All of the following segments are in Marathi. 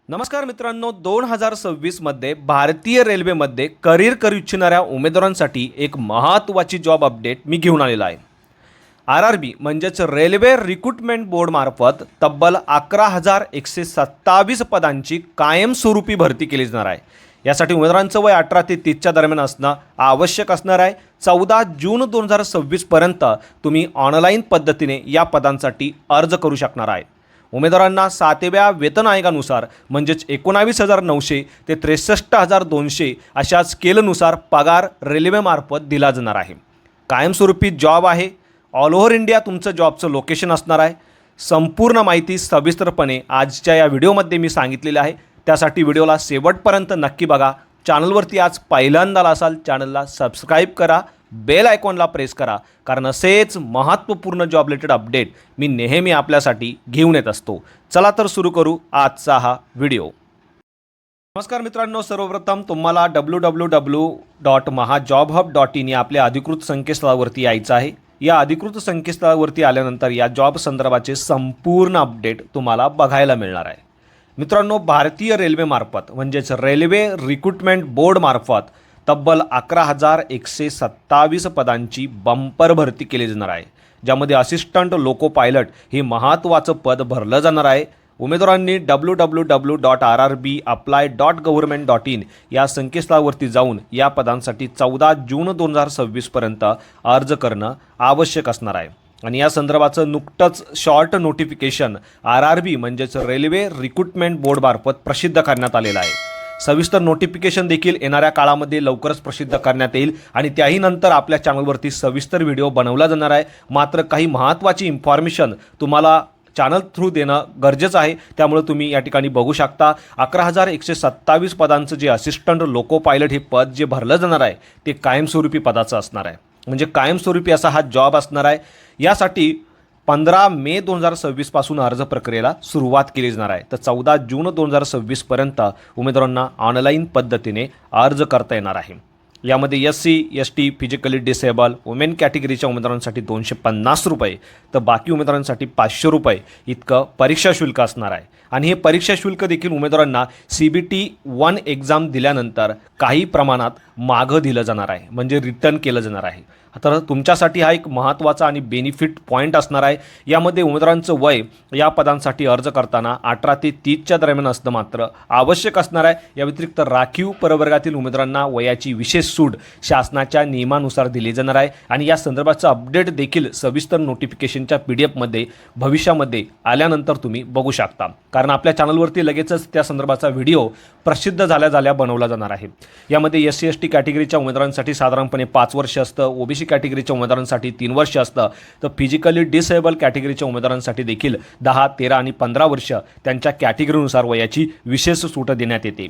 नमस्कार मित्रांनो, 2026मध्ये भारतीय रेल्वेमध्ये करिअर करू इच्छिणाऱ्या उमेदवारांसाठी एक महत्त्वाची जॉब अपडेट मी घेऊन आलेला आहे. RRB म्हणजेच रेल्वे रिक्रुटमेंट बोर्डमार्फत तब्बल 11,127 पदांची कायमस्वरूपी भरती केली जाणार आहे. यासाठी उमेदवारांचं वय 18 ते 30च्या दरम्यान असणं आवश्यक असणार आहे. 14 जून 2026पर्यंत तुम्ही ऑनलाईन पद्धतीने या पदांसाठी अर्ज करू शकणार आहे. उमेदवारांना 7व्या वेतन आयोगानुसार म्हणजेच 19,900 ते 63,200 अशा स्केलनुसार पगार रेल्वेमार्फत दिला जाणार आहे. कायमस्वरूपी जॉब आहे. ऑल ओव्हर इंडिया तुमचं जॉबचं लोकेशन असणार आहे. संपूर्ण माहिती सविस्तरपणे आजच्या या व्हिडिओमध्ये मी सांगितलेली आहे. त्यासाठी व्हिडिओला शेवटपर्यंत नक्की बघा. चॅनलवरती आज पहिल्यांदा असाल चॅनलला सबस्क्राईब करा, बेल आयकॉनला प्रेस करा, कारण असेच महत्त्वपूर्ण जॉब रिलेटेड अपडेट मी नेहमी आपल्यासाठी घेऊन येत असतो. चला तर सुरू करू आजचा हा व्हिडिओ. नमस्कार मित्रांनो, सर्वप्रथम तुम्हाला www.mahajobhub.in या आपल्या अधिकृत संकेतस्थळावरती यायचं आहे. या अधिकृत संकेतस्थळावरती आल्यानंतर या जॉब संदर्भाचे संपूर्ण अपडेट तुम्हाला बघायला मिळणार आहे. मित्रांनो, भारतीय रेल्वेमार्फत म्हणजेच रेल्वे रिक्रुटमेंट बोर्डमार्फत तब्बल 11,127 पदांची बंपर भरती केली जाणार आहे, ज्यामध्ये असिस्टंट लोको पायलट हे महत्त्वाचं पद भरलं जाणार आहे. उमेदवारांनी www.rrbapply.government.in या संकेतस्थळावरती जाऊन या पदांसाठी 14 जून 2026पर्यंत अर्ज करणं आवश्यक असणार आहे. आणि या संदर्भाचं नुकतंच शॉर्ट नोटिफिकेशन RRB म्हणजेच रेल्वे रिक्रुटमेंट बोर्डमार्फत प्रसिद्ध करण्यात आलेलं आहे. सविस्तर नोटिफिकेशन देखील येणाऱ्या काळामध्ये लवकरच प्रसिद्ध करण्यात येईल आणि त्याही नंतर आपल्या चॅनलवरती सविस्तर व्हिडिओ बनवला जाणार आहे. मात्र काही महत्त्वाची इन्फॉर्मेशन तुम्हाला चॅनल थ्रू देणं गरजेचं आहे, त्यामुळे तुम्ही या ठिकाणी बघू शकता. 11,127 पदांचं जे असिस्टंट लोको पायलट हे पद जे भरलं जाणार आहे ते कायमस्वरूपी पदाचं असणार आहे. म्हणजे कायमस्वरूपी असा हा जॉब असणार आहे. यासाठी 15 मे 2026 पासून अर्ज प्रक्रियेला सुरुवात केली जाणार आहे. तर 14 जून 2026पर्यंत उमेदवारांना ऑनलाईन पद्धतीने अर्ज करता येणार आहे. यामध्ये SC, ST, physically disable, women कॅटेगरीच्या उमेदवारांसाठी 250 रुपये, तर बाकी उमेदवारांसाठी 500 रुपये इतकं परीक्षा शुल्क असणार आहे. आणि हे परीक्षा शुल्क देखील उमेदवारांना CBT 1 एक्झाम दिल्यानंतर काही प्रमाणात मागं दिलं जाणार आहे, म्हणजे रिटर्न केलं जाणार आहे. तर तुमच्यासाठी हा एक महत्त्वाचा आणि बेनिफिट पॉईंट असणार आहे. यामध्ये उमेदवारांचं वय या पदांसाठी अर्ज करताना 18 ते 30च्या दरम्यान असणं मात्र आवश्यक असणार आहे. या व्यतिरिक्त राखीव प्रवर्गातील उमेदवारांना वयाची विशेष सूट शासनाच्या नियमानुसार दिली जाणार आहे. आणि या संदर्भाचं अपडेट देखील सविस्तर नोटिफिकेशनच्या PDF भविष्यामध्ये आल्यानंतर तुम्ही बघू शकता, कारण आपल्या चॅनलवरती लगेचच त्या संदर्भाचा व्हिडिओ प्रसिद्ध झाल्या बनवला जाणार आहे. यामध्ये SC, ST कॅटेगरीच्या उमेदवारांसाठी साधारणपणे 5 वर्ष असतं, OBC कॅटेगरीच्या उमेदवारांसाठी 3 वर्ष असतं, तर फिजिकली डिसेबल कॅटेगरीच्या उमेदवारांसाठी देखील 10, 13 आणि 15 वर्ष त्यांच्या कॅटेगरीनुसार वयाची विशेष सूट देण्यात येते.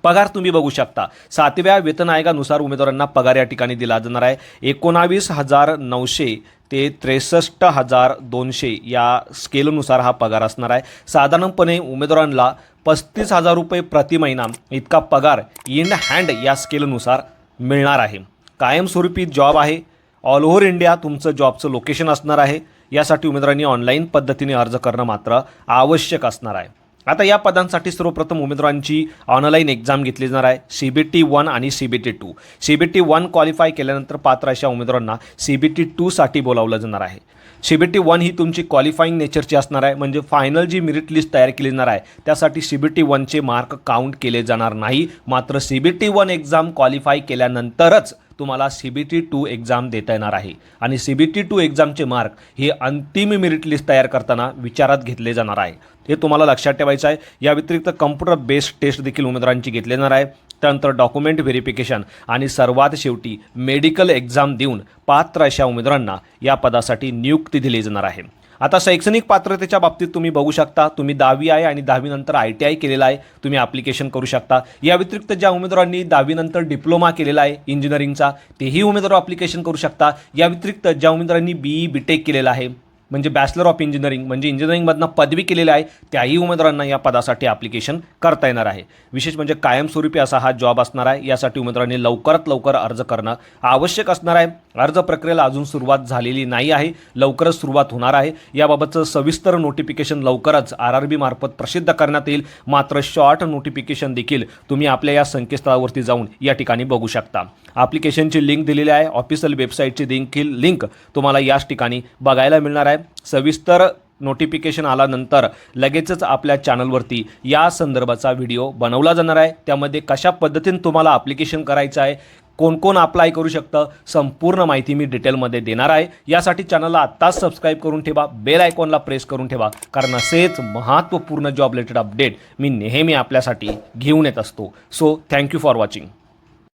पगार तुम्ही बघू शकता. 7व्या वेतन आयोगानुसार उमेदवारांना पगार या ठिकाणी दिला जाणार आहे. 19,900 ते 63,200 या स्केलनुसार हा पगार असणार आहे. साधारणपणे उमेदवारांना 35,000 रुपये प्रति महिना इतका पगार इन हँड या स्केलनुसार मिळणार आहे. कायमस्वरूपी जॉब आहे. ऑल ओव्हर इंडिया तुमचं जॉबचं लोकेशन असणार आहे. यासाठी उमेदवारांनी ऑनलाईन पद्धतीने अर्ज करणं मात्र आवश्यक असणार आहे. आता या पदांसाठी सर्वप्रथम उमेदवारांची ऑनलाईन एक्झाम घेतली जाणार आहे. CBT 1 आणि CBT 2. CBT 1 क्वालिफाय केल्यानंतर पात्र अशा उमेदवारांना CBT 2 साठी बोलावलं जाणार आहे. CBT 1 ही तुमची क्वालिफाईंग नेचरची असणार आहे, म्हणजे फायनल जी मेरिट लिस्ट तयार केली जाणार आहे त्यासाठी CBT 1चे मार्क काउंट केले जाणार नाही. मात्र CBT 1 एक्झाम क्वालिफाय केल्यानंतरच तुम्हाला CBT 2 एक्झाम देता येणार आहे. आणि CBT 2 एक्झामचे मार्क हे अंतिम मेरिट लिस्ट तयार करताना विचारात घेतले जाणार आहे. हे तुम्हाला लक्षात ठेवायचं आहे. या व्यतिरिक्त कम्प्युटर बेस्ड टेस्ट देखील उमेदवारांची घेतली जाणार आहे. त्यानंतर डॉक्युमेंट व्हेरिफिकेशन आणि सर्वात शेवटी मेडिकल एक्झाम देऊन पात्र अशा उमेदवारांना या पदासाठी नियुक्ती दिली जाणार आहे. आता शैक्षणिक पात्रतेच्या बाबतीत तुम्ही बघू शकता. तुम्ही 10वी आहे आणि 10वी नंतर ITI केलेला आहे, तुम्ही ॲप्लिकेशन करू शकता. या व्यतिरिक्त ज्या उमेदवारांनी 10वी नंतर डिप्लोमा केलेला आहे इंजिनिअरिंगचा, तेही उमेदवार ॲप्लिकेशन करू शकता. या व्यतिरिक्त ज्या उमेदवारांनी BE BTech केलेला आहे म्हणजे बॅचलर ऑफ इंजिनिअरिंग म्हणजे इंजिनिअरिंगमधनं पदवी केलेली आहे त्याही उमेदवारांना या पदासाठी ॲप्लिकेशन करता येणार आहे. विशेष म्हणजे कायमस्वरूपी असा हा जॉब असणार आहे. यासाठी उमेदवारांनी लवकरात लवकर अर्ज करणं आवश्यक असणार आहे. अर्ज प्रक्रियेला अजून सुरुवात झालेली नाही आहे, लवकरच सुरुवात होणार आहे. याबाबतचं सविस्तर नोटिफिकेशन लवकरच RRB मार्फत प्रसिद्ध करण्यात येईल. मात्र शॉर्ट नोटिफिकेशन देखील तुम्ही आपल्या या संकेतस्थळावरती जाऊन या ठिकाणी बघू शकता. ॲप्लिकेशनची लिंक दिलेली आहे, ऑफिशियल वेबसाईटची देखील लिंक तुम्हाला याच ठिकाणी बघायला मिळणार आहे. सविस्तर नोटिफिकेशन आल्यानंतर लगेचच आपल्या चॅनलवरती या संदर्भाचा व्हिडिओ बनवला जाणार आहे. त्यामध्ये कशा पद्धतीने तुम्हाला ॲप्लिकेशन करायचं आहे, कोण कोण अप्लाय करू शकतं, संपूर्ण माहिती मी डिटेलमध्ये देणार आहे. यासाठी चॅनलला आत्ताच सबस्क्राईब करून ठेवा, बेल आयकॉनला प्रेस करून ठेवा, कारण असेच महत्त्वपूर्ण जॉब रिलेटेड अपडेट मी नेहमी आपल्यासाठी घेऊन येत असतो. So thank you for watching.